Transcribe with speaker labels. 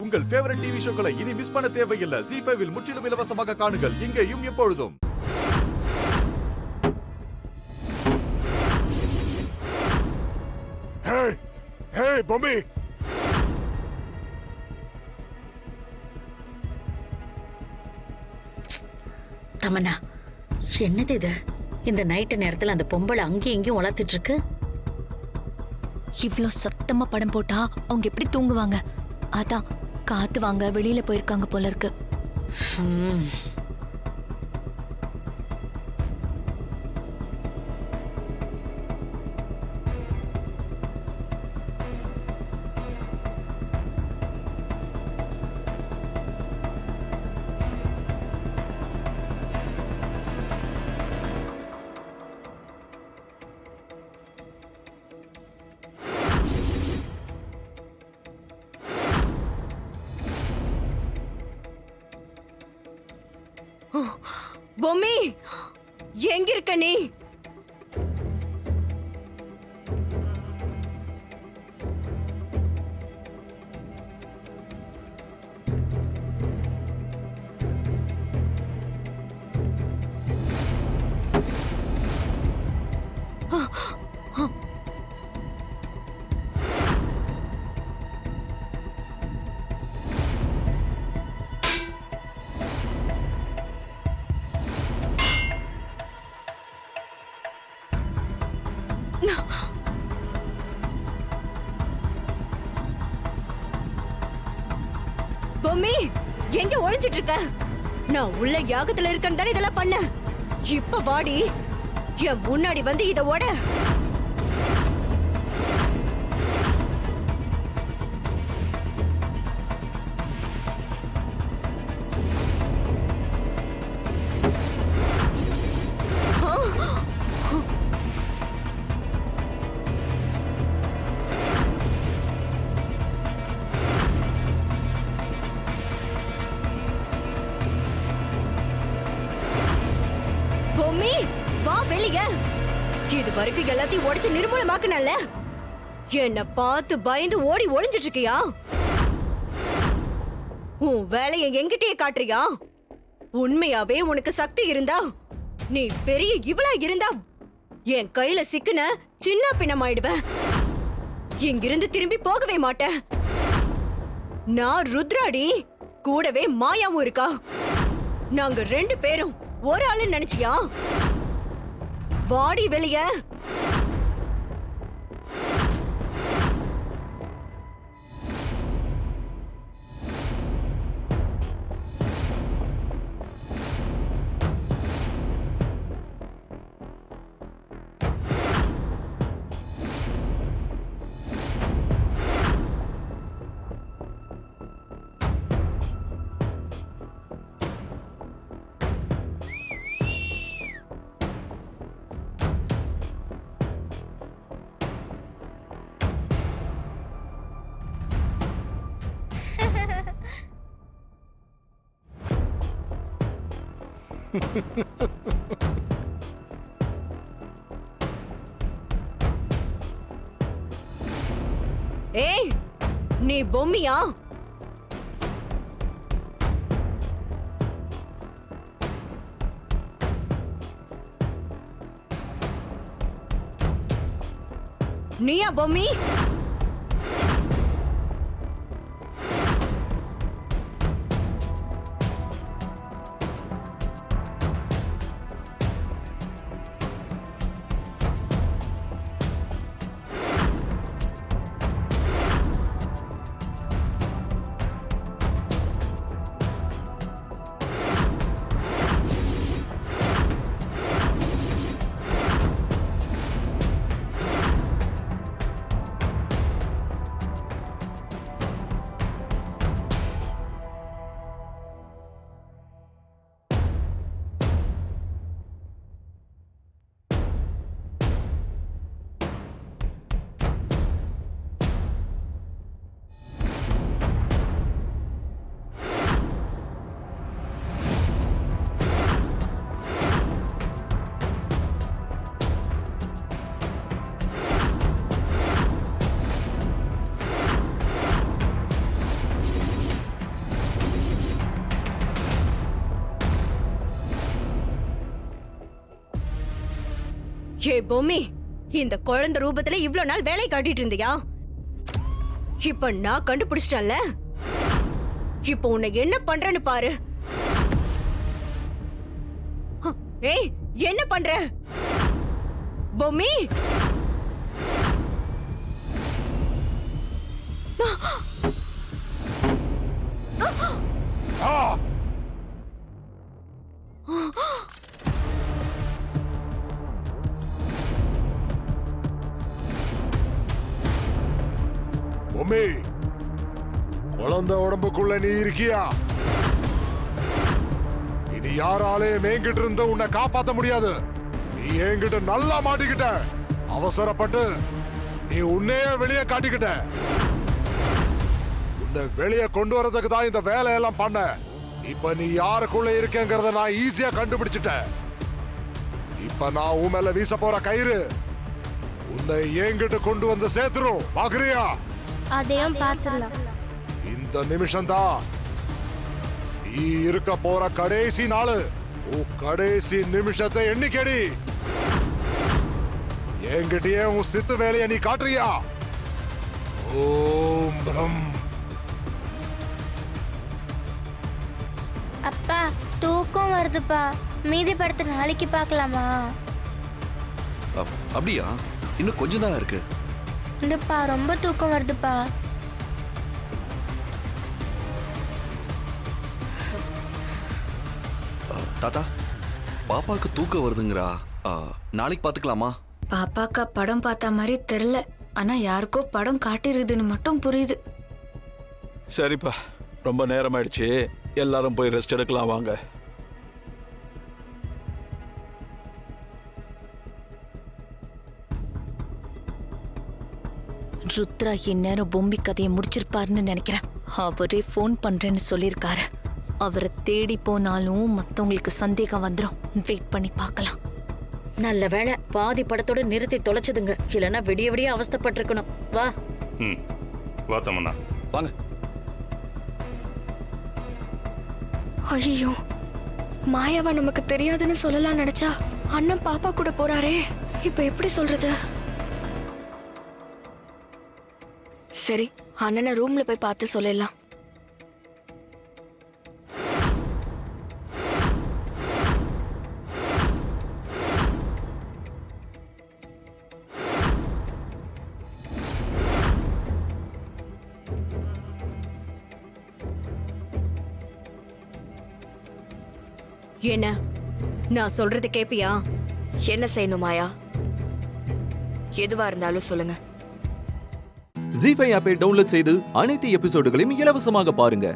Speaker 1: உங்கள் favourite TV ஷோக்களை இனி miss பண்ண தேவையில்லை. ZEE5 இல் முற்றிலும் இலவசமாக காணுங்கள். இங்கேயும் எப்பொழுதும்.
Speaker 2: Hey, Bombi!
Speaker 3: தமன்னா, என்னது இது? இந்த நைட்டு நேரத்துல அந்த பொம்பளை அங்கேயும் இங்கேயும் உளத்திட்டு இருக்கு.
Speaker 4: இவ்ளோ சத்தமா படம் போட்டா அவங்க எப்படி தூங்குவாங்க? அதான் காத்து வாங்க வெளியில போயிருக்காங்க போல இருக்கு.
Speaker 5: பொம்மி, எங்க இருக்க நீ? பொம்மி, எங்க ஒளிஞ்சிட்டு இருக்க? நான் உள்ள யாகத்துல இருக்கேன்னு தானே இதெல்லாம் பண்ண. இப்ப வாடி, என் முன்னாடி வந்து இத ஓட. பொம்மி, வா வெளிய. இது வரைக்கும் எல்லாத்தையும் உடைச்சு நிர்மூலமாக்குனல்ல, என்ன பார்த்து பயந்து ஓடி ஒளிஞ்சிட்டு இருக்கியா? உன் வேலையை என்கிட்டயே காட்டுறியா? உண்மையாவே உனக்கு சக்தி இருந்தா, நீ பெரிய இவளா இருந்தா என் கையில சிக்குன சின்ன பின்னமாயிடுவ. இங்கிருந்து திரும்பி போகவே மாட்டேன். நான் ருத்ராடி, கூடவே மாயாவும் இருக்கா. நாங்க 2 பேரும் ஒரு ஆளு நினைச்சியா? வாடி வெளிய. ஏய், நீ பொம்மியா? நீயா பொம்மி? ஏ பொம்மி, இந்த குழந்தை ரூபத்துல இவ்ளோ நாள் வேலை காட்டிட்டு இருந்தியா? இப்ப நான் கண்டுபிடிச்சிட்டேன்ல, இப்ப உன்னை என்ன பண்றேன்னு பாரு. ஏய், என்ன பண்ற பொம்மி?
Speaker 2: பொம்மி, குழந்தை உடம்புக்குள்ள நீ இருக்கியா? இனி யாராலையும் என்கிட்ட இருந்து உன்னை காப்பாத்த முடியாது. நீ என்கிட்ட நல்லா மாட்டிக்கிட்ட. அவசரப்பட்டு நீ உன்னையே வெளியே காட்டிக்கிட்ட. உன்னை வெளியே கொண்டு வரதுக்கு தான் இந்த வேலையெல்லாம் பண்ண. இப்ப நீ யாருக்குள்ள இருக்கேங்கிறத நான் ஈஸியா கண்டுபிடிச்சிட்டேன். இப்ப நான் உன் மேல வீச போற கயிறு உன்னை என்கிட்ட கொண்டு வந்து சேர்த்துரும். பாக்குறியா?
Speaker 6: அதையும் பார்த்துடலாம்.
Speaker 2: இந்த நிமிஷம் தான் நீ இருக்க போற கடைசி நாள். உன் கடைசி நிமிஷத்தை எண்ணிக்கடி. என்கிட்டயே உன் சித்து வேலையை நீ காட்டுறியா? ஓம் பிரம்.
Speaker 6: அப்பா தூக்கம் வருதுப்பா. மீதி படத்தை நாளைக்கு பார்க்கலாமா?
Speaker 7: அப்படியா? இன்னும் கொஞ்சம் தான் இருக்கு.
Speaker 6: இல்லப்பா, ரொம்ப தூக்கம் வருதுப்பா.
Speaker 7: தாத்தா, பாப்பாவுக்கு தூக்கம் வருதுங்கிறா. நாளைக்கு பாத்துக்கலாமா?
Speaker 4: பாப்பாக்கா படம் பார்த்த மாதிரி தெரியல. ஆனா யாருக்கோ படம் காட்டிருக்குதுன்னு மட்டும் புரியுது.
Speaker 8: சரிப்பா, ரொம்ப நேரம் ஆயிடுச்சு. எல்லாரும் போய் ரெஸ்ட் எடுக்கலாம் வாங்க.
Speaker 4: ருத்ரா இந்நேரம் பொம்பி கதையை முடிச்சிருப்பாருன்னு நினைக்கிறேன். அவரே ஃபோன் பண்றேன்னு சொல்லியிருக்காரு. அவரை தேடி போனாலும் மத்தவங்களுக்கு சந்தேகம் வந்துடும். வெயிட் பண்ணி பார்க்கலாம்.
Speaker 3: நல்ல வேளை பாதி படத்தோட நிறுத்தி தொலைச்சதுங்க. இல்லைன்னா விடிய விடிய அவஸ்தைப்பட்டிருக்கணும். வா.
Speaker 9: வா தமன்னா,
Speaker 7: வாங்க.
Speaker 10: ஐயோ, மாயாவா நமக்கு தெரியாதுன்னு சொல்லலாம் நினைச்சா அண்ணன் பாப்பா கூட போறாரே. இப்ப எப்படி சொல்றது? சரி, அண்ணனை ரூம்ல போய் பார்த்து சொல்லலாம்.
Speaker 5: என்ன, நான் சொல்றது கேப்பியா?
Speaker 10: என்ன செய்யணும் மாயா? எதுவா இருந்தாலும் சொல்லுங்க.
Speaker 11: ஜீ5 ஆப்பை டவுன்லோட் செய்து அனைத்து எபிசோடுகளையும் இலவசமாக பாருங்க.